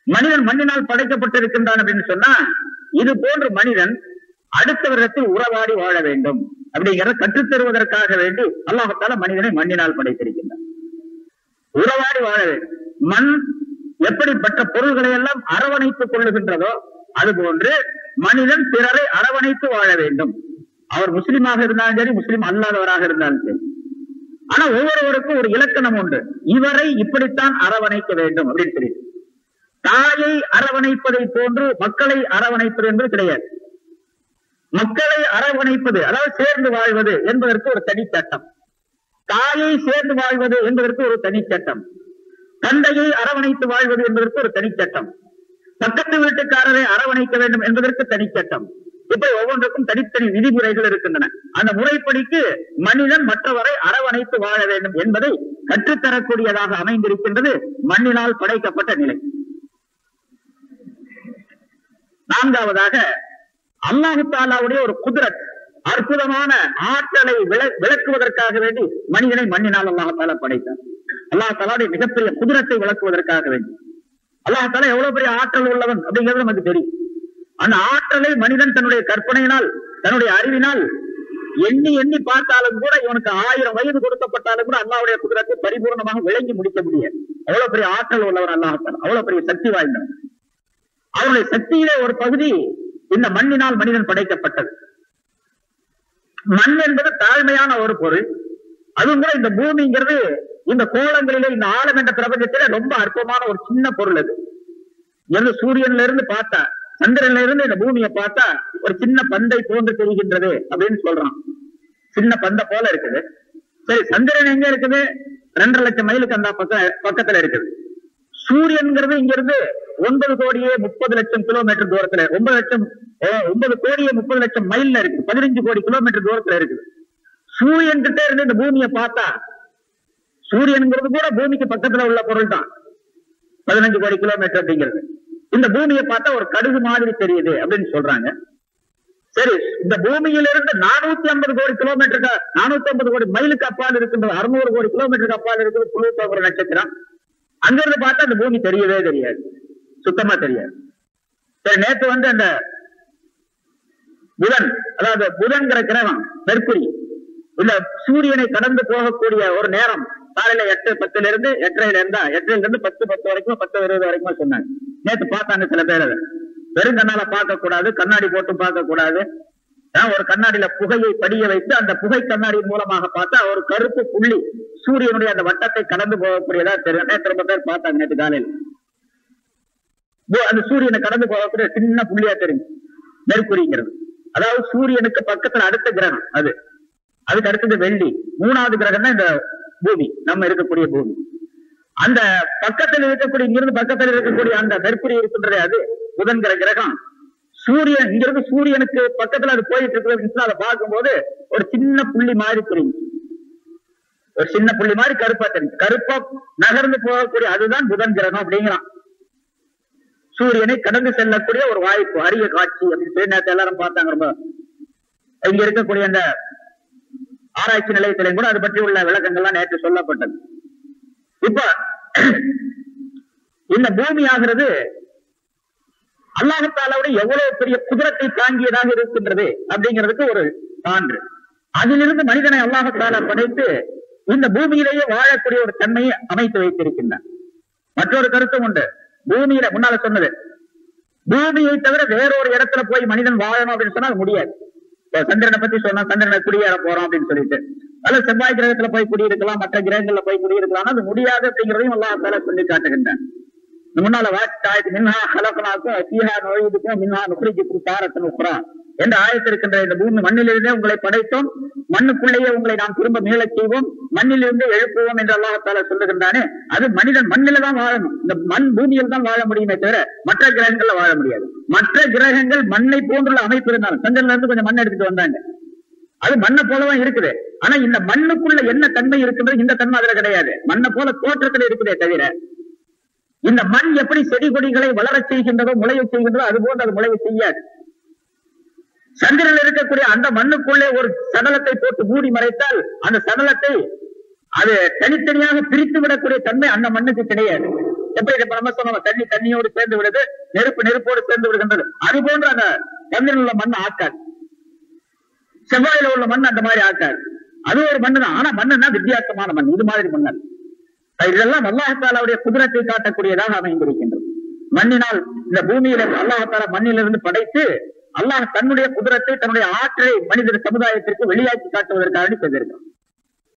மனிதன் மண்ணினால் படைக்கப்பட்டிருக்கின்றான் அப்படின்னு சொன்னா, இது போன்ற மனிதன் அடுத்தவரிடத்தில் உறவாடி வாழ வேண்டும் அப்படிங்கிறத கற்றுத்தருவதற்காக வேண்டி அல்லாஹ்தால மனிதனை மண்ணினால் படைத்திருக்கின்றான். உறவாடி வாழ வேண்டும். மண் எப்படிப்பட்ட பொருள்களை எல்லாம் அரவணைத்துக் கொள்ளுகின்றதோ அது போன்று மனிதன் பிறரை அரவணைத்து வாழ வேண்டும். அவர் முஸ்லிமாக இருந்தாலும் சரி, முஸ்லிம் அல்லாதவராக இருந்தாலும் சரி. ஆனா ஒவ்வொருவருக்கும் ஒரு இலக்கணம் உண்டு. இவரை இப்படித்தான் அரவணைக்க வேண்டும் அப்படின்னு சொல்லி. தாயை அரவணைப்பதை போன்று மக்களை அரவணைப்பது என்பது கிடையாது. மக்களை அரவணைப்பது, அதாவது சேர்ந்து வாழ்வது என்பதற்கு ஒரு தனி சட்டம். தாயை சேர்ந்து வாழ்வது என்பதற்கு ஒரு தனி சட்டம். தந்தையை அரவணைத்து வாழ்வது என்பதற்கு ஒரு தனி சட்டம். பக்கத்து வீட்டுக்காரரை அரவணைக்க வேண்டும் என்பதற்கு தனி சட்டம். இப்படி ஒவ்வொன்றுக்கும் தனித்தனி விதிமுறைகள் இருக்கின்றன. அந்த முறைப்படிக்கு மனிதன் மற்றவரை அரவணைத்து வாழ வேண்டும் என்பதை கற்றுத்தரக்கூடியதாக அமைந்திருக்கின்றது மண்ணினால் படைக்கப்பட்ட நிலை. நான்காவதாக அல்லாஹ் தஆலாவுடைய ஒரு குத்ரத், அற்புதமான ஆற்றலை விளக்குவதற்காக வேண்டி மனிதனை மண்ணினால் அல்லாஹ் தஆலா படைத்தார். அல்லாஹ் தஆலாவுடைய மிகப்பெரிய குத்ரத்தை விளக்குவதற்காக வேண்டி. அல்லாஹ் தஆலா எவ்வளவு பெரிய ஆற்றல் உள்ளவன் அப்படிங்கிறது நமக்கு தெரியும். அந்த ஆற்றலை மனிதன் தன்னுடைய கற்பனையினால், தன்னுடைய அறிவினால் எண்ணி எண்ணி பார்த்தாலும் கூட, இவனுக்கு 1000 வயது கொடுக்கப்பட்டாலும் கூட அல்லாஹ்வுடைய குத்ரத்தை பரிபூர்ணமாக விளங்கி முடிக்க முடியாது. அவ்வளவு பெரிய ஆற்றல் உள்ளவர் அல்லாஹ் தஆலா, அவ்வளவு பெரிய சக்தி வாய்ந்தவர். அவருடைய சக்தியிலே ஒரு பகுதி இந்த மண்ணினால் மனிதன் படைக்கப்பட்டது. மண் என்பது தாழ்மையான ஒரு பொருள். அதுவும் கூட இந்த பூமிங்கிறது இந்த கோலங்களிலே, இந்த ஆழம் என்ற பிரபஞ்சத்திலே ரொம்ப அற்பமான ஒரு சின்ன பொருள். அது சூரியன்ல இருந்து பார்த்தா, சந்திரன்ல இருந்து இந்த பூமியை பார்த்தா ஒரு சின்ன பந்தை போன்று தெரிகின்றது அப்படின்னு சொல்றான். சின்ன பந்தை போல இருக்குது. சரி, சந்திரன் எங்க இருக்குது? 2.5 லட்சம் மைலுக்கு அந்த பக்கத்துல இருக்குது. சூரியன்கிறது இங்க இருந்து 9 கோடியே 30 லட்சம் கிலோமீட்டர் தூரத்துல, 9 கோடியே 30 லட்சம் மைல்ல இருக்கு. 15 கோடி கிலோமீட்டர் தூரத்துல இருக்குது. சூரியன் கிட்ட இருந்து இந்த பூமியை பார்த்தா, சூரியன்கிறது கூட பூமிக்கு பக்கத்துல உள்ள பொருள் தான். 15 கோடி கிலோமீட்டர் அப்படிங்கிறது இந்த பூமியை பார்த்தா ஒரு கடுகு மாதிரி தெரியுது அப்படின்னு சொல்றாங்க. சரி, இந்த பூமியிலிருந்து 450 கோடி கிலோமீட்டருக்கு, 450 கோடி மைலுக்கு அப்பால் இருக்கின்றது, 600 கோடி கிலோமீட்டருக்கு அப்பால் இருக்கிறது புளூட்டோ ஒரு நட்சத்திரம். அங்கிருந்து பார்த்தா அந்த பூமி தெரியவே தெரியாது, சுத்தமா தெரியாது. சரி, நேற்று அந்த புதன், அதாவது புதன்கிற கிரகம், மெர்க்குரி, இந்த சூரியனை கடந்து போகக்கூடிய ஒரு நேரம் காலையில 8:10 இருந்து 8:30 இருந்தா 8:00 இருந்து 10:10 வரைக்கும், 10:20 வரைக்கும் சொன்னாங்க. நேற்று பார்த்தாங்க சில பேர். வெறும் கண்ணால பார்க்க கூடாது, கண்ணாடி போட்டு பார்க்க கூடாது. ஒரு கண்ணாடியில புகையை படிய வைத்து அந்த புகை கண்ணாடியின் மூலமாக பார்த்தா ஒரு கருப்பு புள்ளி சூரியனுடைய அந்த வட்டத்தை கடந்து போகக்கூடியதா தெரியும். நேற்று ரொம்ப பேர் பார்த்தாங்க நேற்று காலையில். அந்த சூரியனை கடந்து போகக்கூடிய சின்ன புள்ளியா தெரியும் மெர்க்குரிங்கிறது. அதாவது சூரியனுக்கு பக்கத்துல அடுத்த கிரகம் அது. அதுக்கு அடுத்தது வெள்ளி. 3வது கிரகம் தான் இந்த பூமி, நம்ம இருக்கக்கூடிய பூமி. அந்த பக்கத்தில் இருக்கக்கூடிய, இங்கிருந்து பக்கத்தில் இருக்கக்கூடிய அந்த மெர்க்குரி இருக்கின்றது, அது புதன்கிற கிரகம். சூரியன் இங்கிருந்து சூரியனுக்கு பக்கத்துல அது போயிட்டு இருக்கிறது. அதை பார்க்கும்போது ஒரு சின்ன புள்ளி மாதிரி தெரியும், ஒரு சின்ன புள்ளி மாதிரி கருப்பா தெரியும். கருப்பா நகர்ந்து போகக்கூடிய அதுதான் புதன் கிரகம் அப்படிங்கிறான். சூரியனை கடந்து செல்லக்கூடிய ஒரு வாய்ப்பு, அரிய காட்சி அப்படின்னு சொல்லி நேற்று எல்லாரும் பார்த்தாங்க. ரொம்ப இங்க இருக்கக்கூடிய அந்த ஆராய்ச்சி நிலையத்திலையும் கூட அது பற்றி உள்ள விளக்கங்கள்லாம் நேற்று சொல்லப்பட்டது. இப்ப இந்த பூமி ஆகிறது அல்லாஹ் தஆலாவுடைய எவ்வளவு பெரிய குதிரத்தை தாங்கியதாக இருக்கின்றது அப்படிங்கிறதுக்கு ஒரு சான்று. அதிலிருந்து மனிதனை அல்லாஹ் தஆலா படைத்து இந்த பூமியிலேயே வாழக்கூடிய ஒரு தன்மையை அமைத்து வைத்திருக்கின்றான். மற்றொரு கருத்தும் உண்டு. பூமியில முன்னால சொன்னது, பூமியை தவிர வேறொரு இடத்துல போய் மனிதன் வாழணும் அப்படின்னு சொன்னா முடியாது. சந்திரனை பத்தி சொன்னா, சந்திரனை குடியேற போறோம் அப்படின்னு சொல்லிட்டு, அல்லது செவ்வாய் கிரகத்துல போய் குடியிருக்கலாம், மற்ற கிரகங்கள்ல போய் குடியிருக்கலாம், அது முடியாது அப்படிங்கிறதையும் அல்லாஹ் தஆலா சொல்லி காட்டுகின்றான். முன்னால வாசித்தாயத்து மின்ஹா ஹலக்னாக்கும் ஃபீஹா நுஈதுக்கும் மின்ஹா நுக்ரிஜுக்கும் தாரத்தன் உக்ரா என்ற ஆயத்து இருக்கின்ற இந்த பூமி மண்ணிலிருந்தே உங்களை படைத்தோம், மண்ணுக்குள்ளேயே உங்களை நாம் திரும்ப மீளச் செய்வோம், மண்ணிலிருந்து எழுப்புவோம் என்று அல்லாஹ் தஆலா சொல்லுகின்றானே, அது மனிதன் மண்ணில தான் வாழணும். இந்த மண் பூமியில் தான் வாழ முடியுமே தவிர மற்ற கிரகங்கள்ல வாழ முடியாது. மற்ற கிரகங்கள் மண்ணை போன்றுள்ள அமைப்பு இருந்தாலும், சந்திரன்ல இருந்து கொஞ்சம் மண் எடுத்துட்டு வந்தாங்க, அது மண்ணை போலதான் இருக்குது. ஆனா இந்த மண்ணுக்குள்ள என்ன தன்மை இருக்கின்றது, இந்த தன்மை அதுல கிடையாது. மண்ணை போல தோற்றத்தில் இருக்குதே தவிர இந்த மண் எப்படி செடி கொடிகளை வளர செய்கின்றதோ, முளைய செய்கின்றதோ, அது போன்று அது முளைய செய்யாது. சந்திரனில் இருக்கக்கூடிய அந்த மண்ணுக்குள்ளே ஒரு சடலத்தை போட்டு மூடி மறைத்தால் அந்த சடலத்தை அது தனித்தனியாக பிரித்து விடக்கூடிய தன்மை அந்த மண்ணுக்கு கிடையாது. எப்படி நம்ம சொன்னோம், தண்ணி தண்ணியோடு சேர்ந்து விடுது, நெருப்பு நெருப்போடு சேர்ந்து விடுகின்றது. அது போன்ற அந்த சந்திரன் உள்ள மண் ஆக்காது, செவ்வாயில உள்ள மண் அந்த மாதிரி ஆக்காது. அது ஒரு மண்ணு தான். ஆனா மண்ணுன்னா வித்தியாசமான மண், இது மாதிரி மண்ணல். இதெல்லாம் அல்லாஹ் தஆலாவுடைய குதிரத்தை காட்டக்கூடியதாக அமைந்திருக்கின்றது. மண்ணினால் இந்த பூமியில அல்லாஹ் தஆலா மண்ணிலிருந்து படைத்து அல்லாஹ் தன்னுடைய குதிரத்தை, தன்னுடைய ஆற்றலை மனித சமுதாயத்திற்கு வெளியாக்கி காட்டுவதற்காக செய்திருக்கிறார்.